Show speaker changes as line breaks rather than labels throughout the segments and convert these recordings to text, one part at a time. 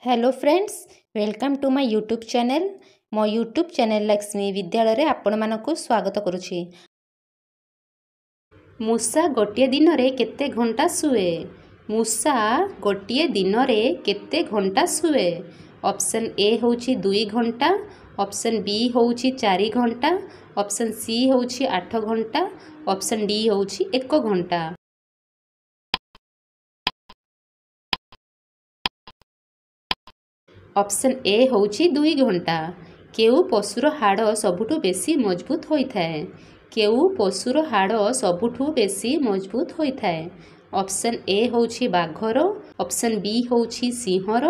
Hello friends, welcome to my YouTube channel. मो YouTube channel Lakshmi Vidyalaya रे आपण मानकु स्वागत करुछि। मूसा गोटे दिन रे केते घंटा सुए? मूसा गोटे दिन रे केते घंटा सुए? ऑप्शन ए होछि 2 घंटा, ऑप्शन बी होछि 4 घंटा, ऑप्शन सी होछि 8 घंटा, ऑप्शन डी होछि 1 घंटा। ऑप्शन ए होछि 2 घंटा। केउ पशुर हाड़ सबुठु बेसी मजबूत होइथाए? केउ पशुर हाड़ सबुठु बेसी मजबूत होइथाए? ऑप्शन ए होछि बाघर, ऑप्शन बी होछि सिंहर,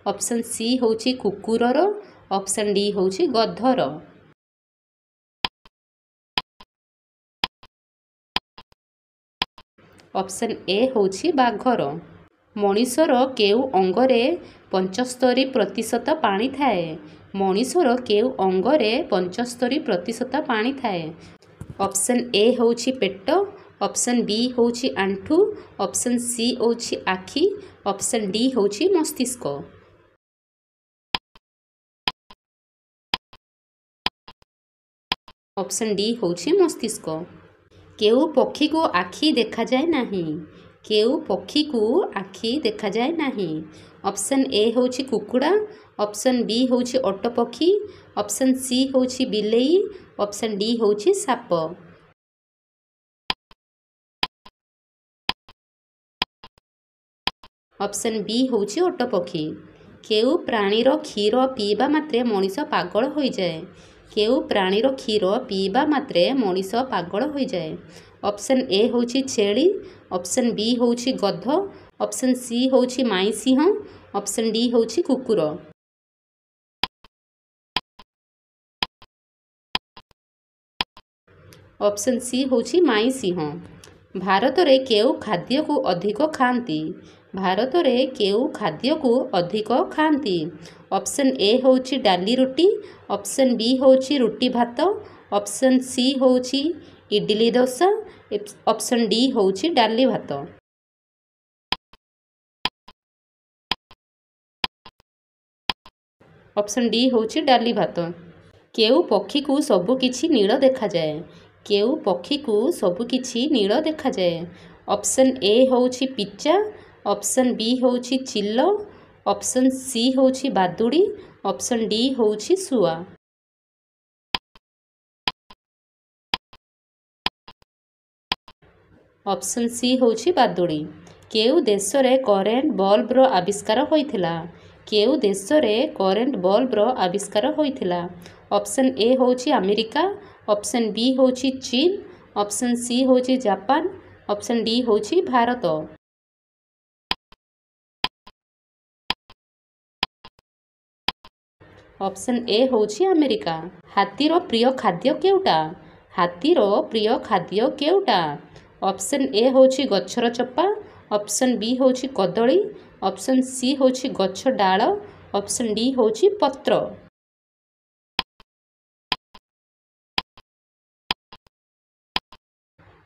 ऑप्शन सी होछि कुकुरर, ऑप्शन डी होछि गधर। ऑप्शन ए होछि बाघर। मनीषर केउ अंगरे 75% पानी थाए? मनीषर केउ अंगरे 75% पानी थाए? ऑप्शन ए होछि पेट, ऑप्शन बी होछि आंठू, ऑप्शन सी होछि आखि, ऑप्शन डी होछि मस्तिष्क। ऑप्शन डी होछि मस्तिष्क। केउ पक्षी को आखि देखा जाए नहीं? केउ पक्षी को आखि देखा जाए नहीं? ऑप्शन ए होछि कुकुड़ा, ऑप्शन बी होछि ओट पक्षी, ऑप्शन सी होछि बिलेई, ऑप्शन डी होछि साप। ऑप्शन बी होछि ओट पक्षी। केउ प्राणीर क्षीर पीबा मात्रे मनीष पागल हो जाए? केउ प्राणीर क्षीर पीबा मात्रे मनीष पागल हो जाए? ऑप्शन ए होछि छेली, ऑप्शन बी होछि गध, ऑप्शन सी होछि माई सिंह, ऑप्शन डी होछि कुकुर। ऑप्शन सी होछि माई सिंह। भारत रे केउ खाद्य को अधिक खांती? भारत रे केउ खाद्य को अधिक खांती? ऑप्शन ए होछि डाली रोटी, ऑप्शन बी होछि रोटी भात, ऑप्शन सी होछि इडली डोसा, ऑप्शन डी होछि डाली भात। ऑप्शन डी होछि डाली भात। केउ पक्षी को सबु किछि नील देखा जाए? केउ पक्षी को सबु किछि नील देखा जाए? ऑप्शन ए होछि पिच्चा, ऑप्शन बी होछि चिल्लो, ऑप्शन सी होछि बादुड़ी, ऑप्शन डी होछि सुआ। ऑप्शन सी होछि बादुड़ी। केउ देश रे करेंट बल्ब रो आविष्कार होइथिला? केउ देश रे करेंट बल्ब रो आविष्कार होइथिला? ऑप्शन ए होछि अमेरिका, ऑप्शन बी होछि चीन, ऑप्शन सी होछि जापान, ऑप्शन डी होछि भारत। ऑप्शन ए होछि अमेरिका। हाथीर प्रिय खाद्य केउटा? हाथीर प्रिय खाद्य केउटा? ऑप्शन ए होछि गछर चप्पा, ऑप्शन बी होछि कदली, ऑप्शन सी होछि गछ डाल, ऑप्शन डी होछि पत्र।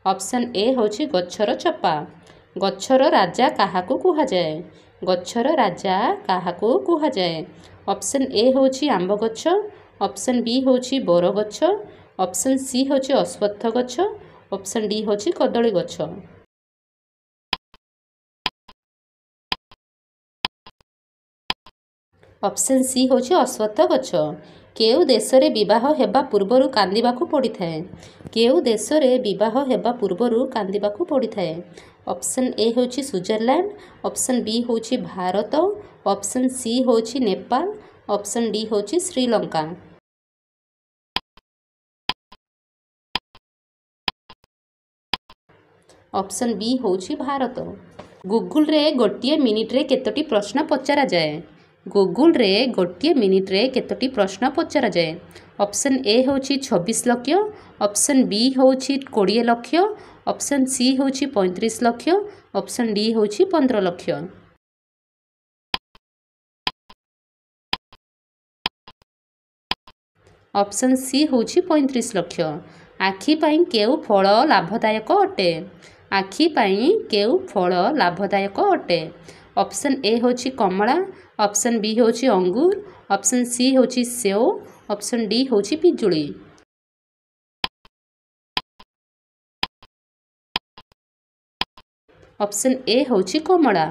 ऑप्शन ए होछि गछर चप्पा। गछर राजा काहाकू कुहा जाए? गछर राजा काहाकू कुहा जाए? ऑप्शन ए होछि आंब गछ, ऑप्शन बी होछि बोर गछ, ऑप्शन सी होछि अश्वत्थ गछ, ऑप्शन डी होछि कदली गछ। ऑप्शन सी होछि अश्वत्थ गछ। केउ देश रे विवाह हेबा पूर्वरु कांदिबाकू पड़िथाए? केउ देश रे विवाह हेबा पूर्वरु कांदिबाकू पड़िथाए? ऑप्शन ए होछि स्विट्जरलैंड, ऑप्शन बी होछि भारत, ऑप्शन सी होछि नेपाल, ऑप्शन डी होछि श्रीलंका। ऑप्शन बी होछि भारत। गूगल रे गोटे मिनिट रे केतोटी प्रश्न पचरा जाए? गूगल रे गोटे मिनिट रे केतोटी प्रश्न पचरा जाए? ऑप्शन ए होछि 26 लक्ष, ऑप्शन बी होछि 20 लक्ष, ऑप्शन सी होछि 35 लक्ष, ऑप्शन डी होछि 15 लक्ष। ऑप्शन सी होछि 35 लक्ष। आखि पाई केउ फल लाभदायक अटे? आखि पाई केउ फल लाभदायक अटे? ऑप्शन ए होची कमला, ऑप्शन बी होची अंगूर, ऑप्शन सी होची सेव, ऑप्शन डी होची पिजुली। ऑप्शन ए होची कमला।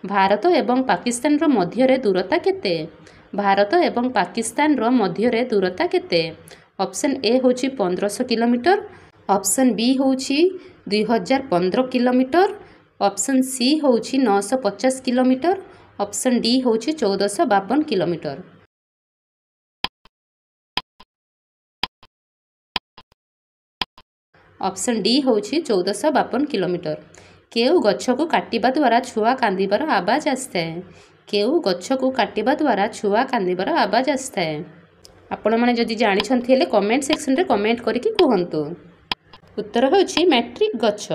भारत एवं पाकिस्तान रो मध्य दूरता केते? भारत एवं पाकिस्तान रो मध्य दूरता केते? ऑप्शन ए होची 1500 किलोमीटर, ऑप्शन बी होची 2015 किलोमीटर, ऑप्शन सी होची 950 किलोमीटर, ऑप्शन डी होची 1452 किलोमीटर। ऑप्शन डी होची 1452 किलोमीटर। केउ गछ को काटिबा द्वारा छुआ कांदिबार आवाज आसଥାଏ? केउ गछ को काटिबा द्वारा छुआ कांदिबार आवाज आसଥାଏ? आपण माने जदि जानिछन्ति हेले कमेंट सेक्शन रे कमेंट करिकि कहंतु। उत्तर होची मैट्रिक गछ।